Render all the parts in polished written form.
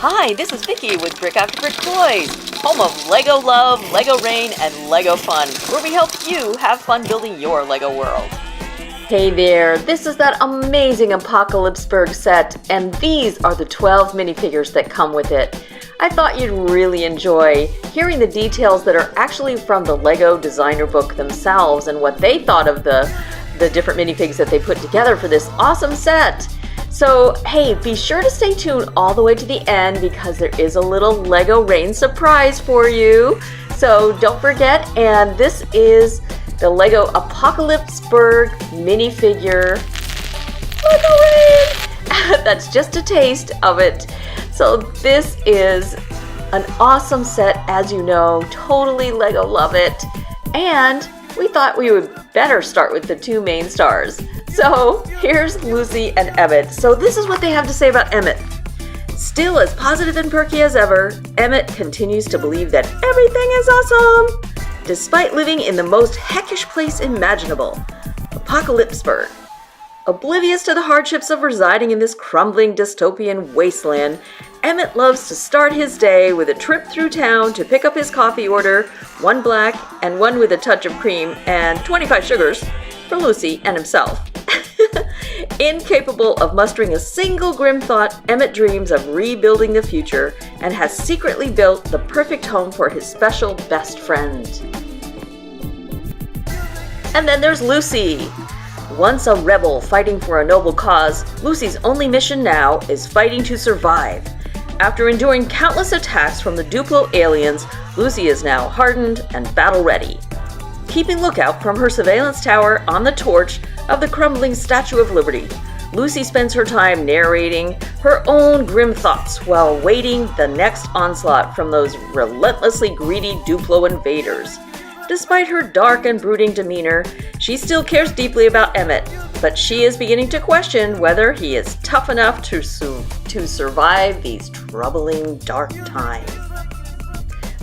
Hi, this is Vicky with Brick After Brick Toys, home of Lego Love, Lego Rain, and Lego Fun, where we help you have fun building your Lego world. Hey there, this is that amazing Apocalypseburg set, and these are the 12 minifigures that come with it. I thought you'd really enjoy hearing the details that are actually from the Lego designer book themselves and what they thought of the different minifigs that they put together for this awesome set. So, hey, be sure to stay tuned all the way to the end because there is a little Lego Rain surprise for you. So don't forget, and this is the Lego Apocalypseburg minifigure Lego Rain. That's just a taste of it. So this is an awesome set, as you know, totally Lego love it. And we thought we would better start with the two main stars. So here's Lucy and Emmett. So this is what they have to say about Emmett. Still as positive and perky as ever, Emmett continues to believe that everything is awesome, despite living in the most heckish place imaginable, Apocalypseburg. Oblivious to the hardships of residing in this crumbling dystopian wasteland, Emmett loves to start his day with a trip through town to pick up his coffee order, one black and one with a touch of cream and 25 sugars for Lucy and himself. Incapable of mustering a single grim thought, Emmett dreams of rebuilding the future and has secretly built the perfect home for his special best friend. And then there's Lucy. Once a rebel fighting for a noble cause, Lucy's only mission now is fighting to survive. After enduring countless attacks from the Duplo aliens, Lucy is now hardened and battle-ready. Keeping lookout from her surveillance tower on the torch of the crumbling Statue of Liberty, Lucy spends her time narrating her own grim thoughts while waiting the next onslaught from those relentlessly greedy Duplo invaders. Despite her dark and brooding demeanor, she still cares deeply about Emmett, but she is beginning to question whether he is tough enough to survive these troubling dark times.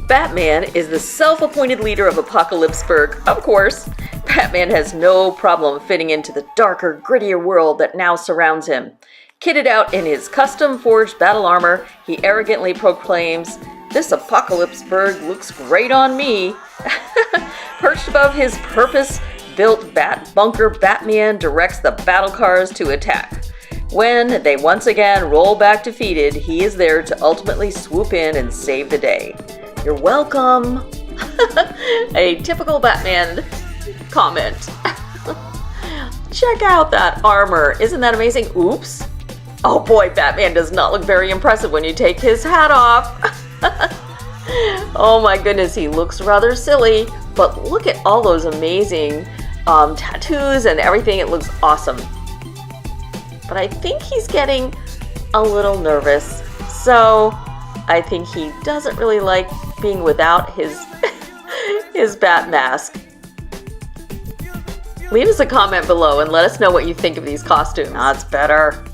Batman is the self-appointed leader of Apocalypseburg. Of course, Batman has no problem fitting into the darker, grittier world that now surrounds him. Kitted out in his custom-forged battle armor, he arrogantly proclaims, "This Apocalypseburg looks great on me." Perched above his purpose-built bat bunker, Batman directs the battle cars to attack. When they once again roll back defeated, he is there to ultimately swoop in and save the day. You're welcome. A typical Batman comment. Check out that armor. Isn't that amazing? Oops. Oh boy, Batman does not look very impressive when you take his hat off. Oh my goodness, he looks rather silly, but look at all those amazing tattoos and everything. It looks awesome. But I think he's getting a little nervous, so I think he doesn't really like being without his his bat mask. Leave us a comment below and let us know what you think of these costumes. That's better.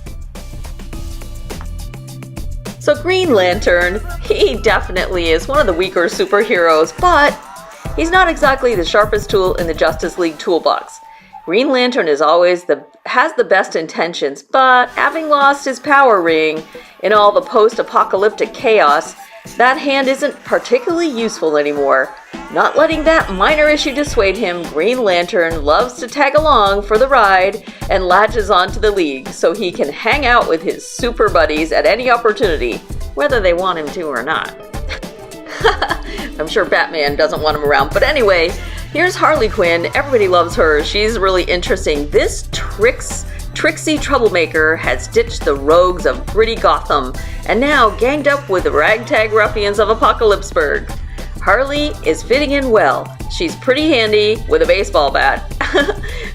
So Green Lantern, he definitely is one of the weaker superheroes, but he's not exactly the sharpest tool in the Justice League toolbox. Green Lantern has the best intentions, but having lost his power ring in all the post-apocalyptic chaos, that hand isn't particularly useful anymore. Not letting that minor issue dissuade him, Green Lantern loves to tag along for the ride and latches onto the League so he can hang out with his super buddies at any opportunity, whether they want him to or not. I'm sure Batman doesn't want him around, but anyway, here's Harley Quinn. Everybody loves her. She's really interesting. This tricksy troublemaker has ditched the rogues of gritty Gotham and now ganged up with the ragtag ruffians of Apocalypseburg. Harley is fitting in well. She's pretty handy with a baseball bat,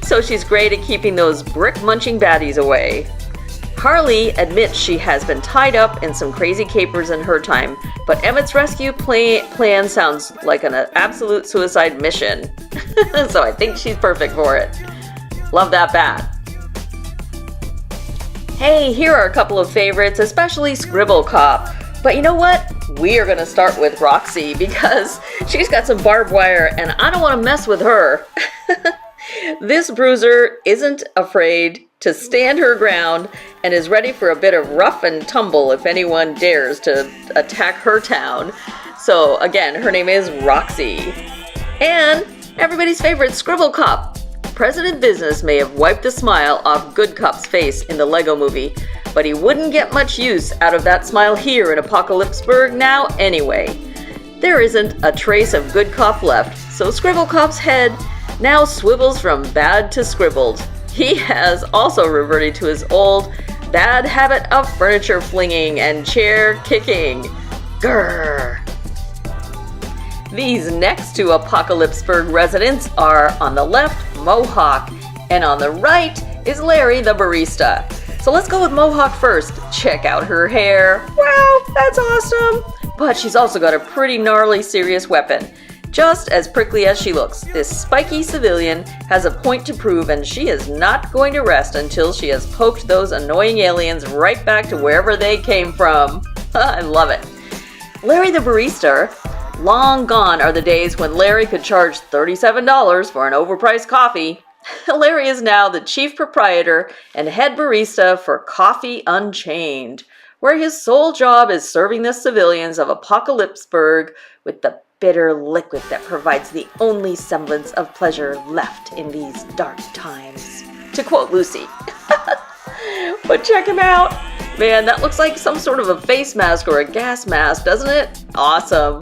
so she's great at keeping those brick-munching baddies away. Harley admits she has been tied up in some crazy capers in her time, but Emmett's rescue plan sounds like an absolute suicide mission. So I think she's perfect for it. Love that bat. Hey, here are a couple of favorites, especially Scribble Cop. But you know what? We are going to start with Roxy because she's got some barbed wire and I don't want to mess with her. This bruiser isn't afraid to stand her ground and is ready for a bit of rough and tumble if anyone dares to attack her town. So again, her name is Roxy. And everybody's favorite Scribble Cop. President Business may have wiped the smile off Good Cop's face in the Lego movie, but he wouldn't get much use out of that smile here in Apocalypseburg now anyway. There isn't a trace of Good Cop left, so Scribble Cop's head now swivels from bad to scribbled. He has also reverted to his old bad habit of furniture flinging and chair kicking. Grrr. These next two Apocalypseburg residents are on the left, Mohawk, and on the right is Larry the barista. So let's go with Mohawk first. Check out her hair. Wow, that's awesome! But she's also got a pretty gnarly, serious weapon. Just as prickly as she looks, this spiky civilian has a point to prove, and she is not going to rest until she has poked those annoying aliens right back to wherever they came from. I love it. Larry the barista. Long gone are the days when Larry could charge $37 for an overpriced coffee. Larry is now the chief proprietor and head barista for Coffee Unchained, where his sole job is serving the civilians of Apocalypseburg with the bitter liquid that provides the only semblance of pleasure left in these dark times. To quote Lucy. But check him out. Man, that looks like some sort of a face mask or a gas mask, doesn't it? Awesome.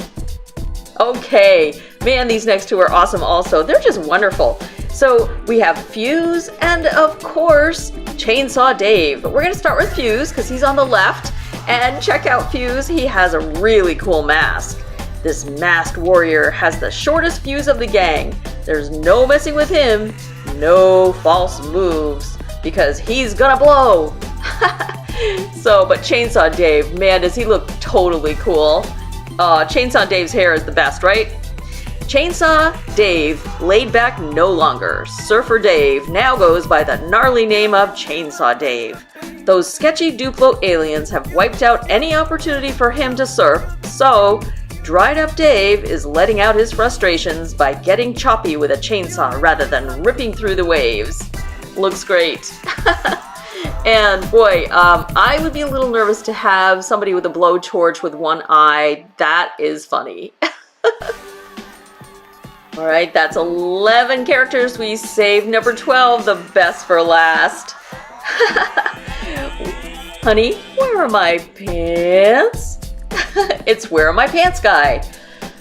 Okay, man, these next two are awesome also. They're just wonderful. So we have Fuse and, of course, Chainsaw Dave. We're going to start with Fuse because he's on the left. And check out Fuse. He has a really cool mask. This masked warrior has the shortest fuse of the gang. There's no messing with him. No false moves because he's gonna blow. But Chainsaw Dave, man, does he look totally cool. Chainsaw Dave's hair is the best, right? Chainsaw Dave, laid back no longer. Surfer Dave now goes by the gnarly name of Chainsaw Dave. Those sketchy Duplo aliens have wiped out any opportunity for him to surf, so dried up Dave is letting out his frustrations by getting choppy with a chainsaw rather than ripping through the waves. Looks great. And boy, I would be a little nervous to have somebody with a blowtorch with one eye. That is funny. All right, that's 11 characters. We saved number 12, the best for last. Honey, where are my pants? It's Where Are My Pants guy.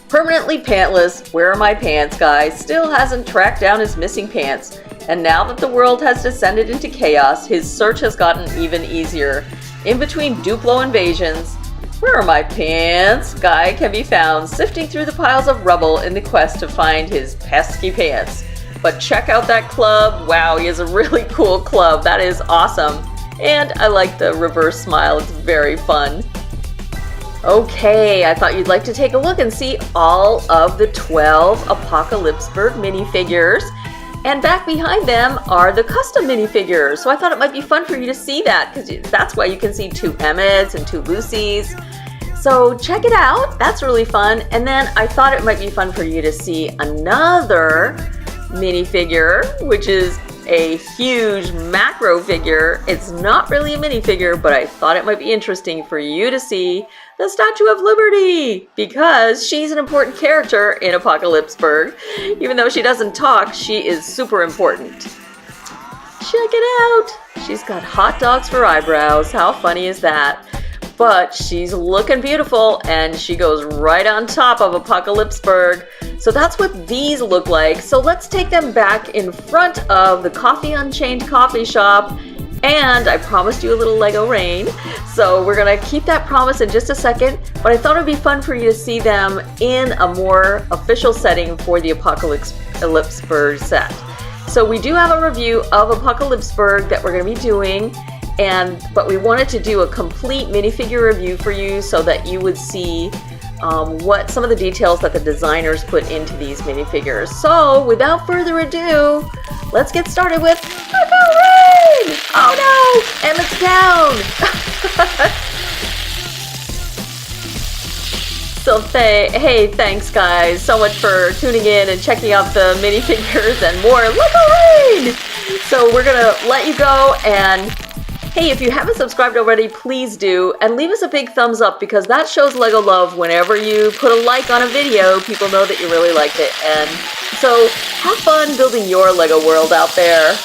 Permanently pantless, Where Are My Pants guy still hasn't tracked down his missing pants. And now that the world has descended into chaos, his search has gotten even easier. In between Duplo invasions, Where Are My Pants guy can be found sifting through the piles of rubble in the quest to find his pesky pants. But check out that club. Wow, he has a really cool club. That is awesome. And I like the reverse smile. It's very fun. Okay, I thought you'd like to take a look and see all of the 12 Apocalypseburg minifigures. And back behind them are the custom minifigures. So I thought it might be fun for you to see that, because that's why you can see 2 Emmets and 2 Lucys. So check it out. That's really fun. And then I thought it might be fun for you to see another minifigure, which is a huge macro figure. It's not really a minifigure, but I thought it might be interesting for you to see the Statue of Liberty, because she's an important character in Apocalypseburg. Even though she doesn't talk, she is super important. Check it out! She's got hot dogs for eyebrows. How funny is that? But she's looking beautiful, and she goes right on top of Apocalypseburg. So that's what these look like. So let's take them back in front of the Coffee Unchained coffee shop. And I promised you a little Lego rain, so we're gonna keep that promise in just a second, but I thought it'd be fun for you to see them in a more official setting for the Apocalypseburg set. So we do have a review of Apocalypseburg that we're gonna be doing, but we wanted to do a complete minifigure review for you so that you would see what some of the details that the designers put into these minifigures. So without further ado, let's get started with Lego Rain! Oh no! Emmett's down! So hey, thanks guys so much for tuning in and checking out the minifigures and more Lego Rain! So we're gonna let you go, and hey, if you haven't subscribed already, please do, and leave us a big thumbs up because that shows LEGO love. Whenever you put a like on a video, people know that you really liked it. And so have fun building your LEGO world out there.